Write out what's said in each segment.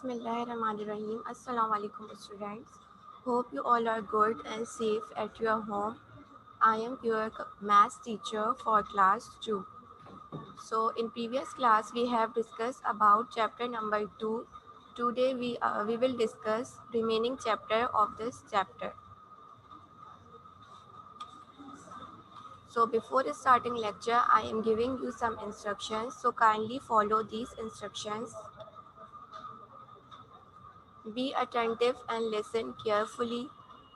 Bismillahirrahmanirrahim. Assalamu alaikum students. Hope you all are good and safe at your home. I am your math teacher for class 2. So in previous class we have discussed about chapter number 2. Today we will discuss remaining chapter of this chapter. So before starting lecture I am giving you some instructions, so kindly follow these instructions. Be attentive and listen carefully.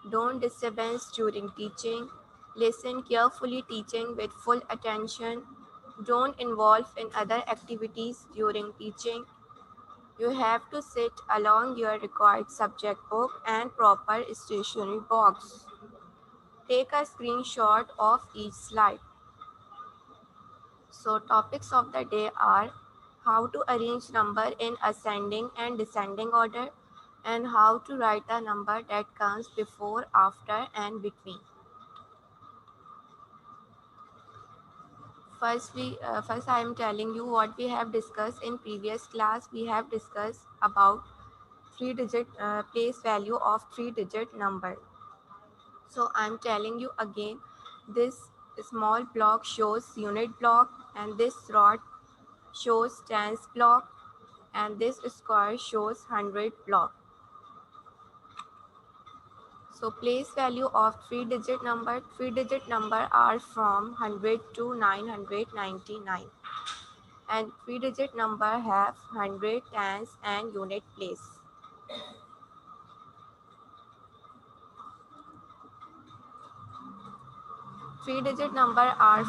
Don't disturbance during teaching. Listen carefully teaching with full attention. Don't involve in other activities during teaching. You have to sit along your required subject book and proper stationery box. Take a screenshot of each slide. So topics of the day are how to arrange number in ascending and descending order, and how to write a number that comes before, after, and between. First I am telling you what we have discussed in previous class. We have discussed about three-digit place value of three-digit number. So I am telling you again. This small block shows unit block, and this rod shows tens block, and this square shows hundred block. So place value of three-digit number are from 100 to 999, and three-digit number have 100, tens, and unit place. Three-digit number are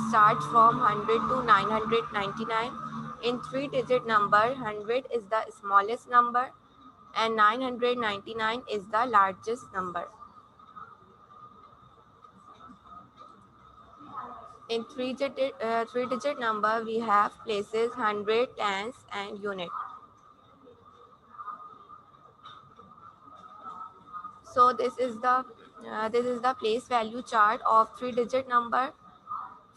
start from 100 to 999. In three-digit number, 100 is the smallest number, and 999 is the largest number. In three-digit number, we have places 100, tens, and unit. So this is the place value chart of three-digit number.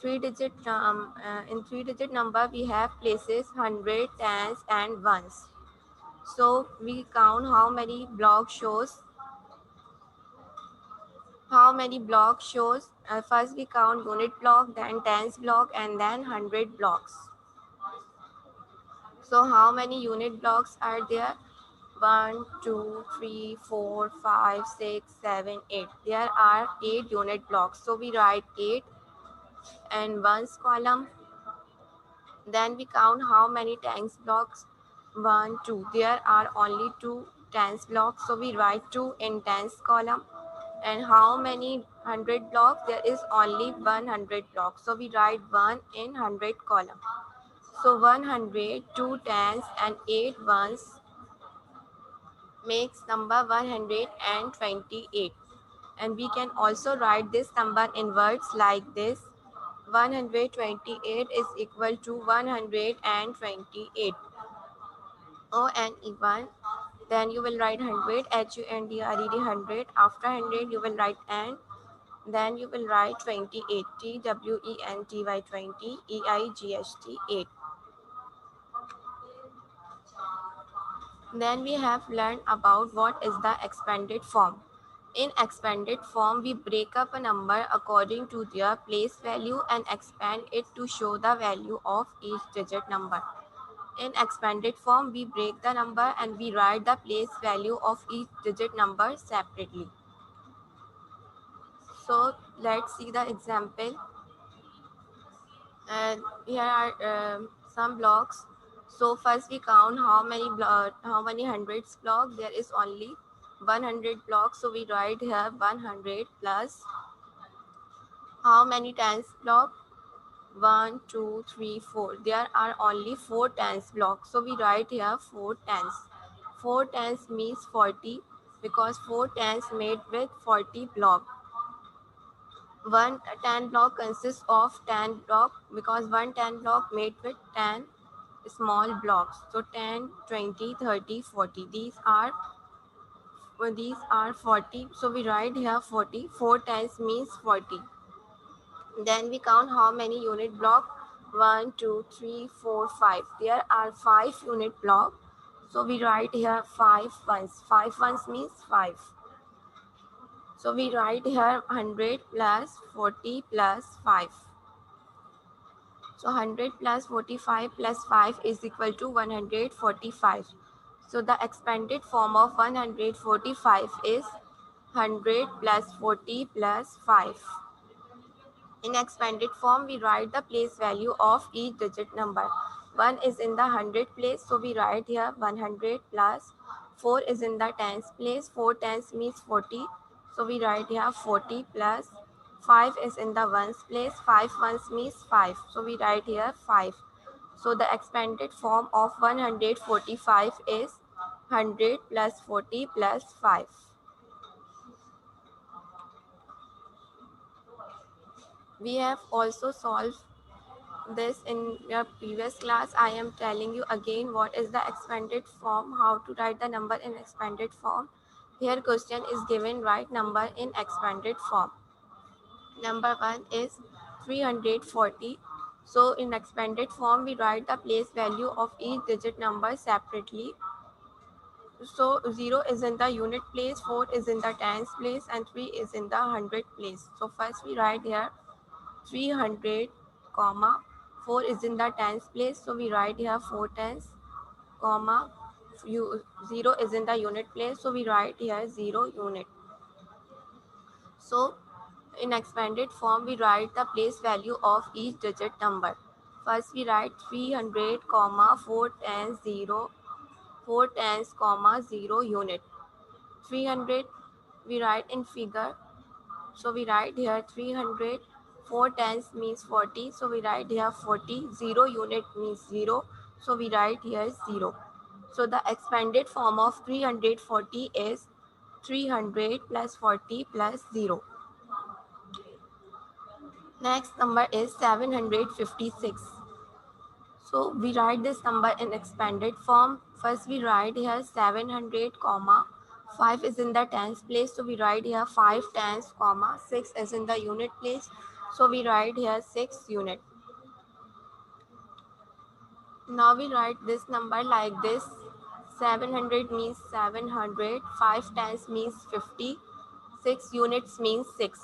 In three-digit number, we have places 100, tens, and ones. So we count how many blocks shows. First we count unit block, then tens block, and then 100 blocks. So how many unit blocks are there? 1, 2, 3, 4, 5, 6, 7, 8. There are 8 unit blocks. So we write 8 and ones column. Then we count how many tens blocks. 1, 2. There are only 2 tens blocks. So we write 2 in tens column. And how many 100 blocks? There is only 100 blocks. So we write 1 in 100 column. So 100, 2 tens, and 8 ones makes number 128. And we can also write this number in words like this: 128 is equal to 128. O and even, then you will write 100, HUNDRED 100. After 100 you will write N, then you will write 28, TWENTY 20, EIGHT 8. Then we have learned about what is the expanded form. In expanded form, we break up a number according to their place value and expand it to show the value of each digit number. In expanded form, we break the number and we write the place value of each digit number separately. So let's see the example. And here are some blocks. So first we count how many hundreds block. There is only 100 blocks, so we write here 100 plus how many tens block. 1, 2, 3, 4. There are only 4 tens blocks, so we write here 4 tens. 4 tens means 40 because 4 tens made with 40 block. One 10 block consists of 10 block because one 10 block made with 10 small blocks. So 10, 20, 30, 40. These are 40. So we write here 40. 4 tens means 40. Then we count how many unit block. 1, 2, 3, 4, 5. There are 5 unit block. So we write here 5 ones. 5 ones means 5. So we write here 100 plus 40 plus 5. So 100 plus 45 plus 5 is equal to 145. So the expanded form of 145 is 100 plus 40 plus 5. In expanded form, we write the place value of each digit number. 1 is in the 100 place, so we write here 100 plus 4 is in the tens place. 4 tens means 40, so we write here 40 plus 5 is in the ones place. 5 ones means 5, so we write here 5. So the expanded form of 145 is 100 plus 40 plus 5. We have also solved this in your previous class. I am telling you again what is the expanded form, how to write the number in expanded form. Here question is given, write number in expanded form. Number 1 is 340. So in expanded form we write the place value of each digit number separately. So 0 is in the unit place, 4 is in the tens place, and 3 is in the hundred place. So first we write here 300 comma 4 is in the tens place, so we write here 4 tens comma 0 is in the unit place, so we write here 0 unit. So in expanded form we write the place value of each digit number. First we write 300 comma 4 tens 0 4 tens comma 0 unit. 300 we write in figure, so we write here 300. 4 tens means 40, so we write here 40. 0 unit means 0, so we write here 0. So the expanded form of 340 is 300 plus 40 plus 0. Next number is 756. So we write this number in expanded form. First we write here 700 comma 5 is in the tens place, so we write here 5 tens comma 6 is in the unit place, so we write here 6 unit. Now we write this number like this. 700 means 700, 5 tens means 50, 6 units means 6.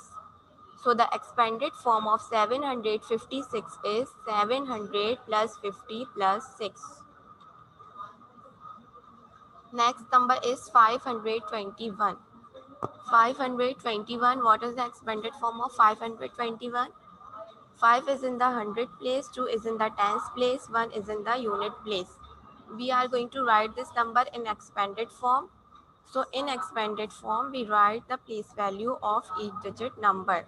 So the expanded form of 756 is 700 plus 50 plus 6. Next number is 521. 521, what is the expanded form of 521? 5 is in the hundred place, 2 is in the tens place, 1 is in the unit place. We are going to write this number in expanded form. So in expanded form, we write the place value of each digit number.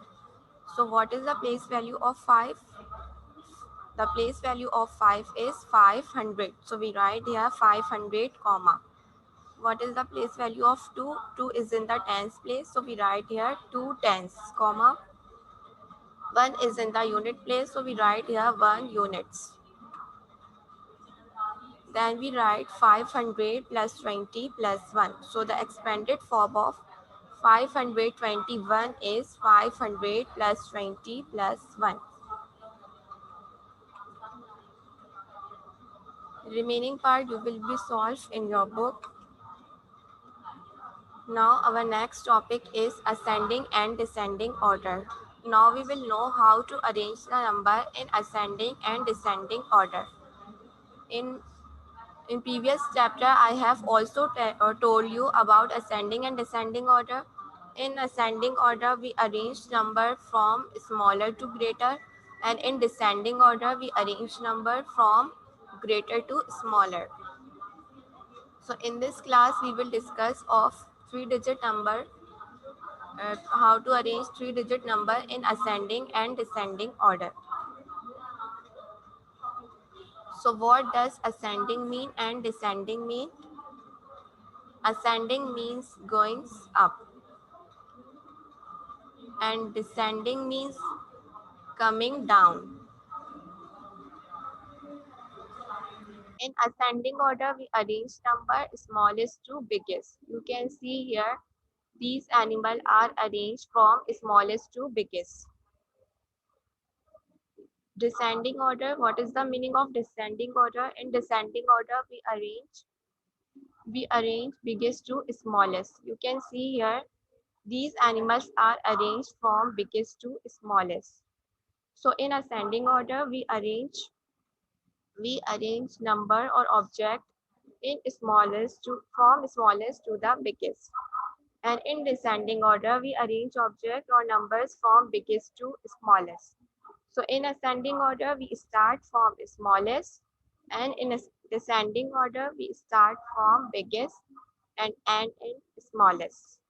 So what is the place value of 5? The place value of 5 is 500. So we write here 500 comma. What is the place value of 2? 2 is in the tens place, so we write here 2 tens comma. 1 is in the unit place, so we write here 1 units. Then we write 500 plus 20 plus 1. So the expanded form of 521 is 500 plus 20 plus 1. Remaining part you will be solved in your book. Now our next topic is ascending and descending order. Now we will know how to arrange the number in ascending and descending order. In previous chapter, I have also told you about ascending and descending order. In ascending order, we arrange number from smaller to greater, and in descending order, we arrange number from greater to smaller. So in this class, we will discuss of 3-digit number, how to arrange 3-digit number in ascending and descending order. So what does ascending mean and descending mean? Ascending means going up and descending means coming down. In ascending order, we arrange number smallest to biggest. You can see here, these animals are arranged from smallest to biggest. Descending order, what is the meaning of descending order? In descending order, we arrange we arrange biggest to smallest. You can see here these animals are arranged from biggest to smallest. So in ascending order, we arrange number or object in smallest to from smallest to the biggest. And in descending order, we arrange object or numbers from biggest to smallest. So in ascending order, we start from smallest, and in a descending order, we start from biggest and end in smallest.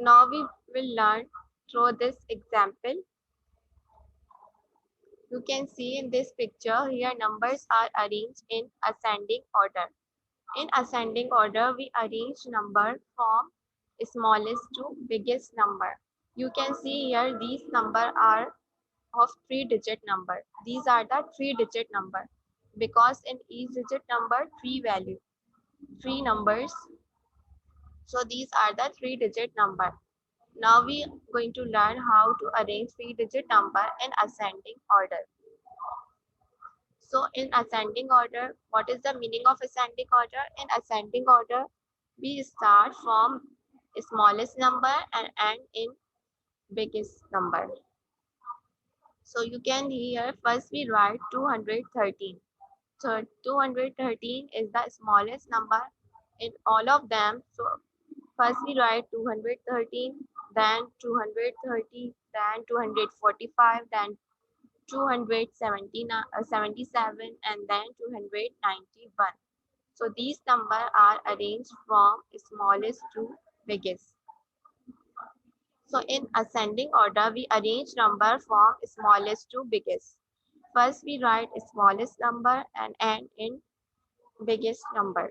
Now we will learn through this example. You can see in this picture here numbers are arranged in ascending order. In ascending order, we arrange number from smallest to biggest number. You can see here these number are of 3-digit number. These are the 3-digit number because in each digit number 3 numbers. So these are the 3-digit number. Now we are going to learn how to arrange 3-digit number in ascending order. So in ascending order, what is the meaning of ascending order? In ascending order, we start from smallest number and end in biggest number. So you can here first we write 213. So 213 is the smallest number in all of them. So first we write 213, then 230, then 245, then 277, and then 291. So these numbers are arranged from smallest to biggest. So in ascending order, we arrange number from smallest to biggest. First we write smallest number and end in biggest number.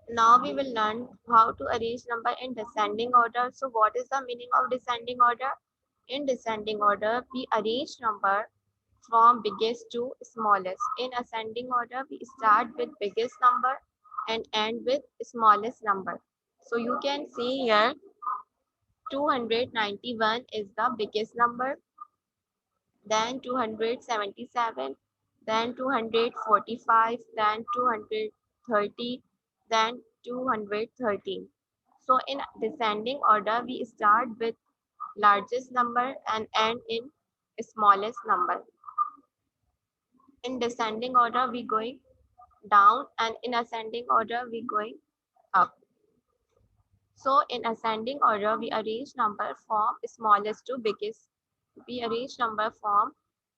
Now we will learn how to arrange number in descending order. So what is the meaning of descending order? In descending order, we arrange number from biggest to smallest. In ascending order, we start with biggest number and end with smallest number. So you can see here 291 is the biggest number, then 277, then 245, then 230, then 213. So in descending order, we start with largest number and end in smallest number. In descending order, we going down, and in ascending order, we going up. So in ascending order, we arrange number from smallest to biggest. We arrange number from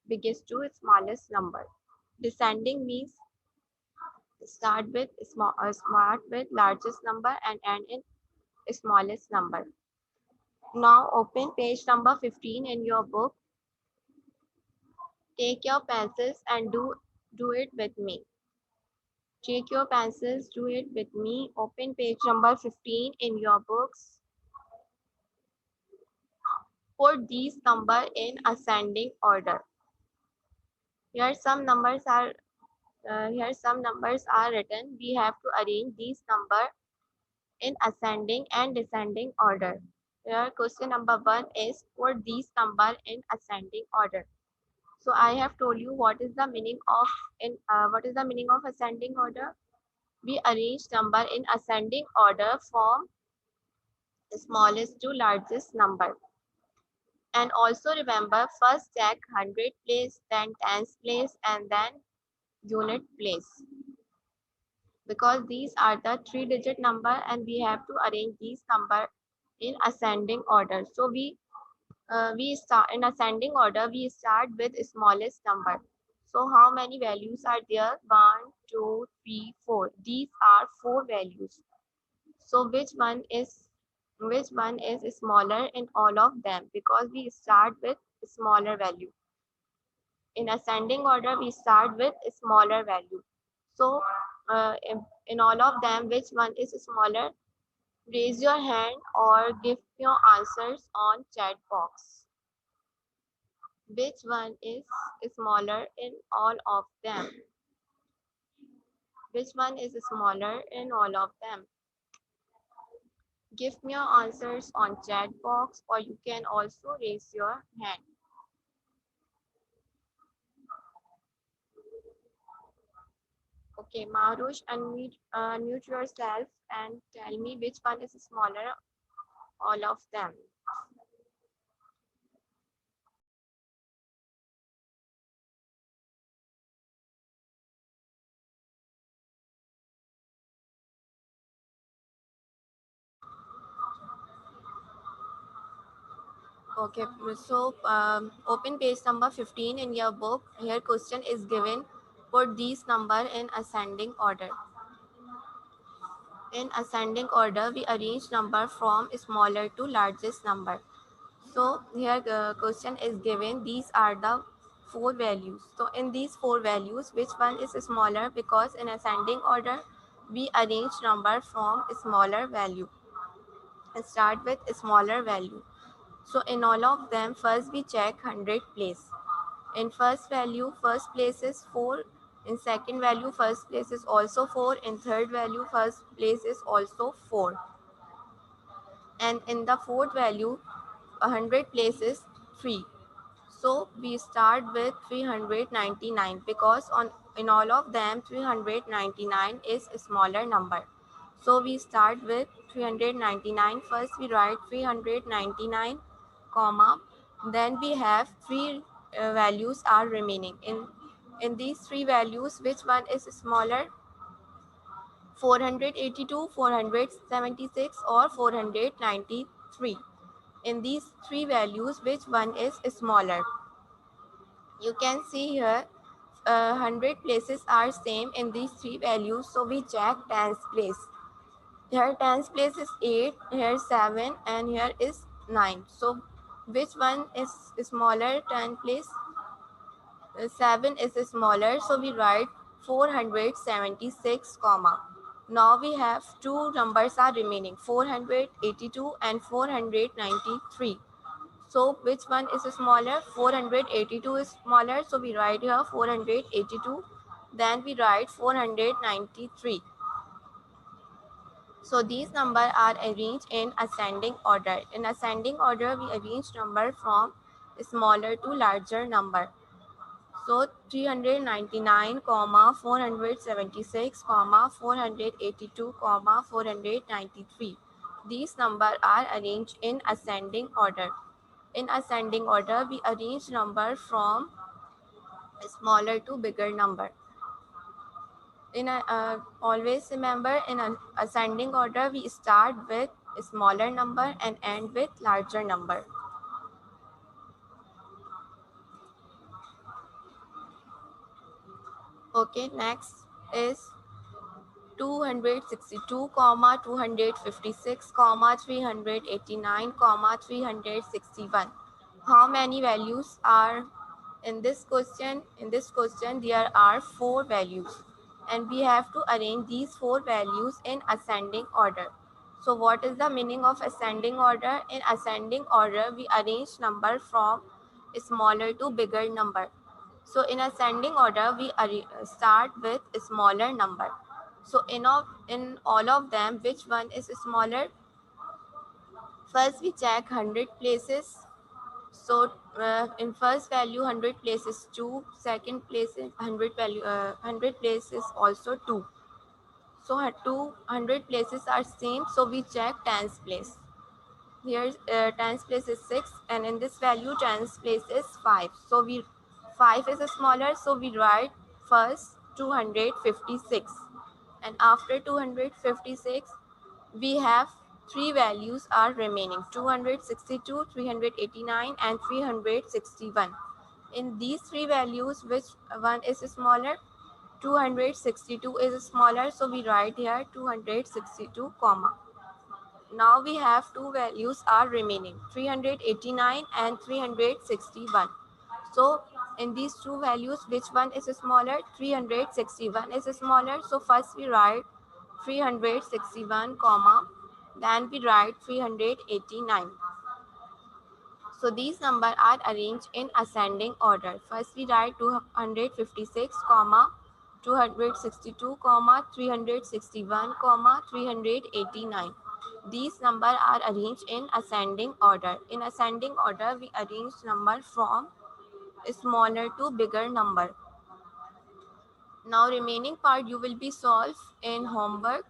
biggest to smallest number. Descending means start with largest number and end in smallest number. Now open page number 15 in your book. Take your pencils and do it with me. Take your pencils, do it with me. Open page number 15 in your books. Put these numbers in ascending order. Here some numbers are written. We have to arrange these numbers in ascending and descending order. Here question number 1 is put these numbers in ascending order. So I have told you what is the meaning of ascending order. We arrange number in ascending order from smallest to largest number. And also remember, first check hundred place, then tens place, and then unit place. Because these are the 3-digit number and we have to arrange these number in ascending order. So we start in ascending order, we start with smallest number. So how many values are there? 1, 2, 3, 4. These are 4 values. So which one is smaller in all of them? Because we start with smaller value. In ascending order, we start with smaller value. So in all of them, which one is smaller? Raise your hand or give your answers on chat box. Which one is smaller in all of them? Which one is smaller in all of them? Give me your answers on chat box, or you can also raise your hand. Okay, Marush, unmute yourself and tell me which one is smaller, all of them. Okay, so open page number 15 in your book. Here question is given. Put these number in ascending order. In ascending order, we arrange number from smaller to largest number. So here the question is given. These are the four values. So in these four values, which one is smaller? Because in ascending order, we arrange number from smaller value. Start with smaller value. So in all of them, first we check 100 place. In first value, first place is 4. In second value, first place is also 4. In third value, first place is also 4. And in the fourth value, 100 place is 3. So we start with 399 because on in all of them 399 is a smaller number. So we start with 399. First we write 399 comma, then we have three values are remaining. In these three values, which one is smaller? 482, 476 or 493. In these three values, which one is smaller? You can see here 100 places are same in these three values, so we check tens place. Here tens place is 8, here 7 and here is 9. So which one is smaller? 10 place 7 is smaller, so we write 476 comma. Now we have two numbers are remaining, 482 and 493. So which one is smaller? 482 is smaller, so we write here 482. Then we write 493. So these numbers are arranged in ascending order. In ascending order, we arrange number from smaller to larger number. So 399, 476, 482, 493. These numbers are arranged in ascending order. In ascending order, we arrange number from smaller to bigger number. Always remember in an ascending order, we start with a smaller number and end with larger number. Okay, next is 262, 256, 389, 361. How many values are in this question? In this question, there are 4 values, and we have to arrange these 4 values in ascending order. So what is the meaning of ascending order? In ascending order, we arrange number from smaller to bigger number. So in ascending order, we start with a smaller number. So in all of them, which one is smaller? First, we check 100 places. So in first value, 100 places 2. Second place is 100 value. 100 places also 2. So 200 places are same. So we check tens place. Here tens place is 6, and in this value tens place is 5. So we 5 is smaller, so we write first 256, and after 256 we have three values are remaining, 262, 389 and 361. In these three values, which one is smaller? 262 is smaller, so we write here 262 comma. Now we have two values are remaining, 389 and 361. So in these two values, which one is smaller? 361 is smaller. So first we write 361 comma, then we write 389. So these numbers are arranged in ascending order. First we write 256 comma, 262 comma, 361 comma, 389. These numbers are arranged in ascending order. In ascending order, we arrange number from smaller to bigger number. Now remaining part you will be solved in homework.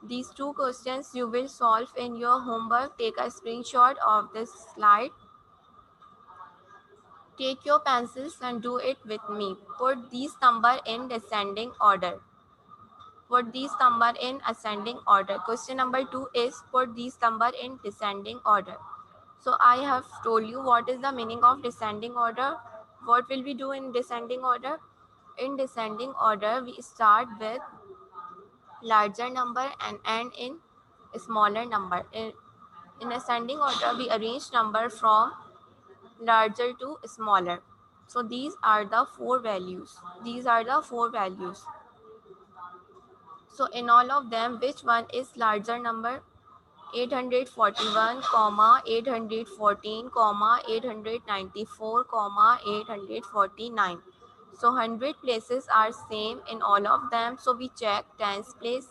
These two questions you will solve in your homework. Take a screenshot of this slide. Take your pencils and do it with me. Put these number in descending order. Put these number in ascending order. Question number 2 is put these number in descending order. So I have told you what is the meaning of descending order. What will we do in descending order? In descending order, we start with larger number and end in smaller number. In ascending order, we arrange number from larger to smaller. So these are the four values. These are the four values. So in all of them, which one is larger number? 841, 814, 894, 849. So 100 places are same in all of them. So we check tens place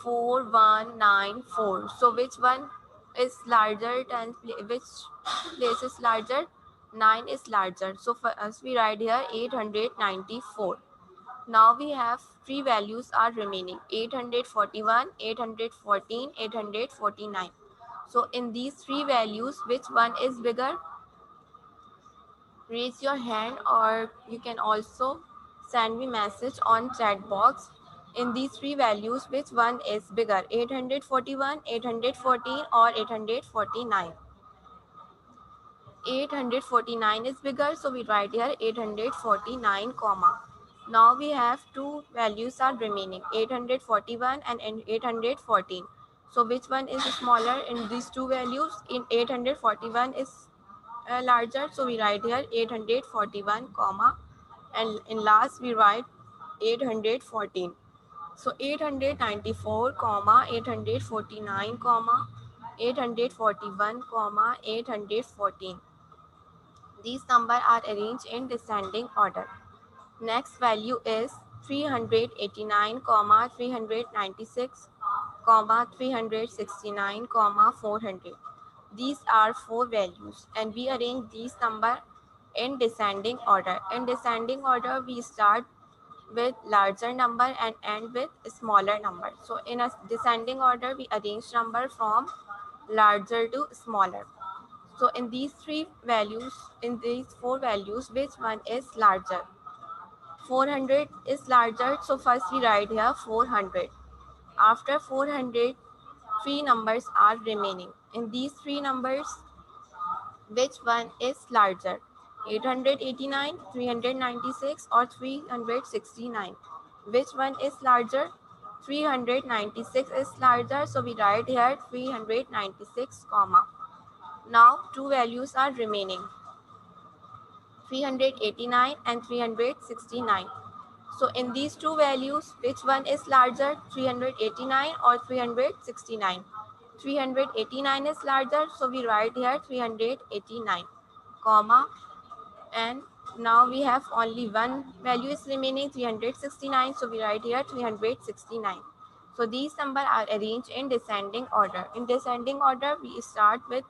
4194. So which one is larger? Which place is larger? 9 is larger. So for us we write here 894. Now we have three values are remaining 841, 814, 849. So in these three values, which one is bigger? Raise your hand or you can also send me message on chat box. In these three values, which one is bigger? 841, 814 or 849? 849 is bigger, so we write here 849 comma. Now we have two values are remaining 841 and 814. So which one is smaller in these two values? In 841 is larger, so we write here 841 comma, and in last we write 814. So 894 comma 849 comma 841 comma 814. These numbers are arranged in descending order. Next value is 389, 396, 369, 400. These are four values and we arrange these numbers in descending order. In descending order, we start with larger number and end with smaller number. So in a descending order, we arrange number from larger to smaller. So in these three values, in these four values, which one is larger? 400 is larger, so first we write here 400. After 400, three numbers are remaining. In these three numbers, which one is larger? 889, 396 or 369? Which one is larger? 396 is larger, so we write here 396 comma. Now two values are remaining, 389 and 369. So in these two values, which one is larger, 389 or 369? 389 is larger, so we write here 389, comma, and now we have only one value is remaining, 369, so we write here 369. So these numbers are arranged in descending order. In descending order, we start with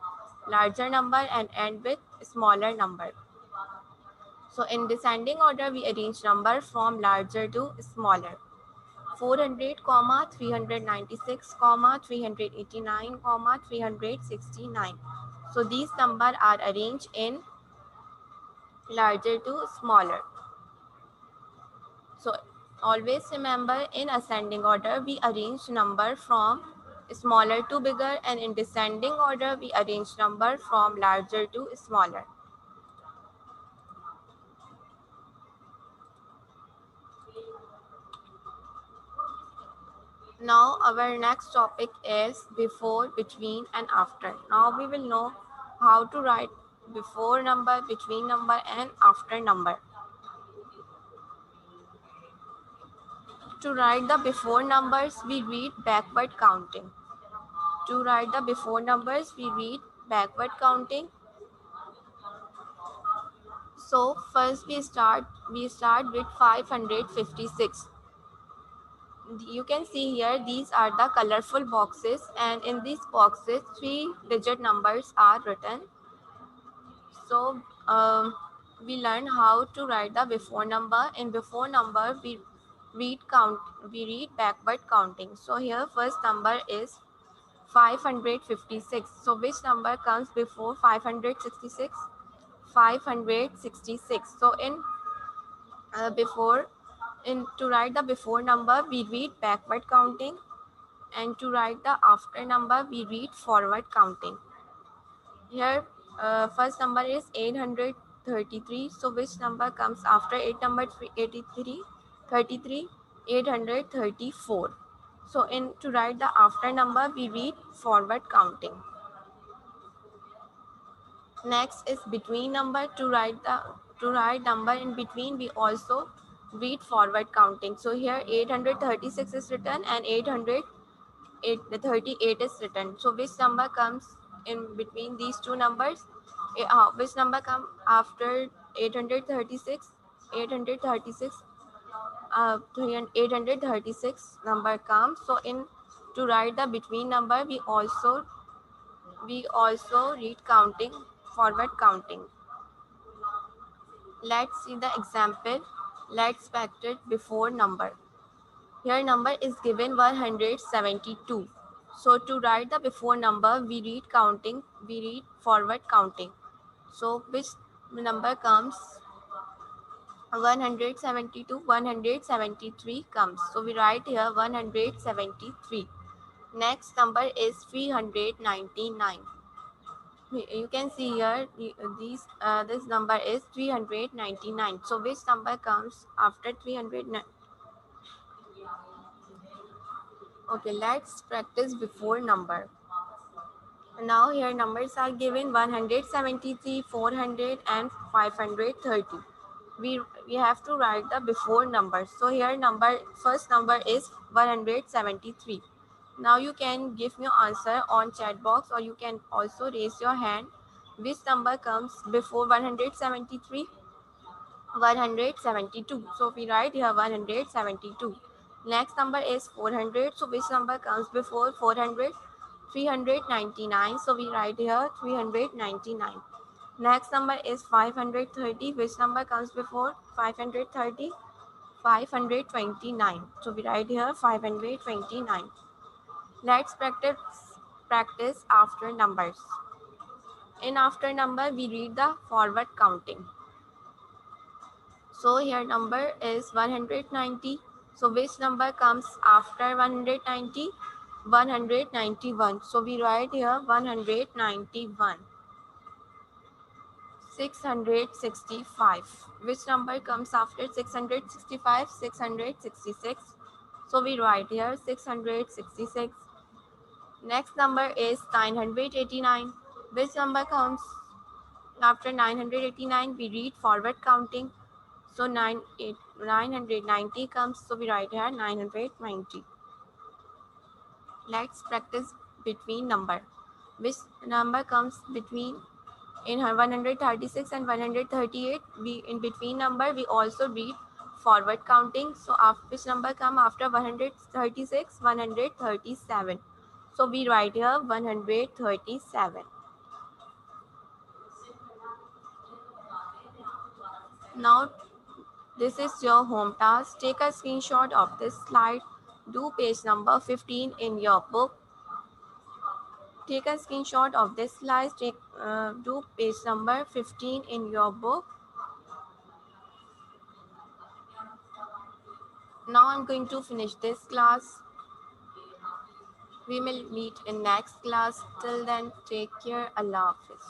larger number and end with smaller number. So in descending order, we arrange number from larger to smaller. 400, 396, 389, 369. So these numbers are arranged in larger to smaller. So always remember, in ascending order, we arrange number from smaller to bigger, and in descending order, we arrange number from larger to smaller. Now our next topic is before, between and after. Now we will know how to write before number, between number and after number. To write the before numbers, we read backward counting. To write the before numbers, we read backward counting. So first we start with 556. you can see here these are the colorful boxes, and in these boxes 3-digit numbers are written. So we learn how to write the before number. In before number we read backward counting. So here first number is 556. So which number comes before 566? 566. So before in to write the before number we read backward counting, and to write the after number we read forward counting. Here first number is 833. So which number comes after 8 number 83? 33. 834. So in to write the after number we read forward counting. Next is between number. To write number in between we also read forward counting. So here 836 is written and 838 is written. So which number comes in between these two numbers? Which number come after 836? 836 836 number comes. So in to write the between number we also read counting forward counting. Let's see the example. Let's factor before number. Here number is given 172. So to write the before number, we read forward counting. So which number comes? 172, 173 comes. So we write here 173. Next number is 399. You can see here this number is 399. So which number comes after 300? Okay, let's practice before number. Now here numbers are given 173, 400 and 530. We have to write the before numbers. So here first number is 173. Now you can give me answer on chat box, or you can also raise your hand. Which number comes before 173? 172. So we write here 172. Next number is 400. So which number comes before 400? 399. So we write here 399. Next number is 530. Which number comes before 530? 529. So we write here 529. Let's practice after numbers. In after number we read the forward counting. So here number is 190. So which number comes after 190? 191. So we write here 191. 665. Which number comes after 665? 666. So we write here 666. Next number is 989. Which number comes after 989? We read forward counting. So 990 comes, so we write here 990. Let's practice between number. Which number comes between in 136 and 138? We in between number we also read forward counting. So which number come after 136? 137. So we write here 137. Now this is your home task. Take a screenshot of this slide. Do page number 15 in your book. Take a screenshot of this slide. Do page number 15 in your book. Now I'm going to finish this class. We will meet in next class. Till then, take care. Allah Hafiz.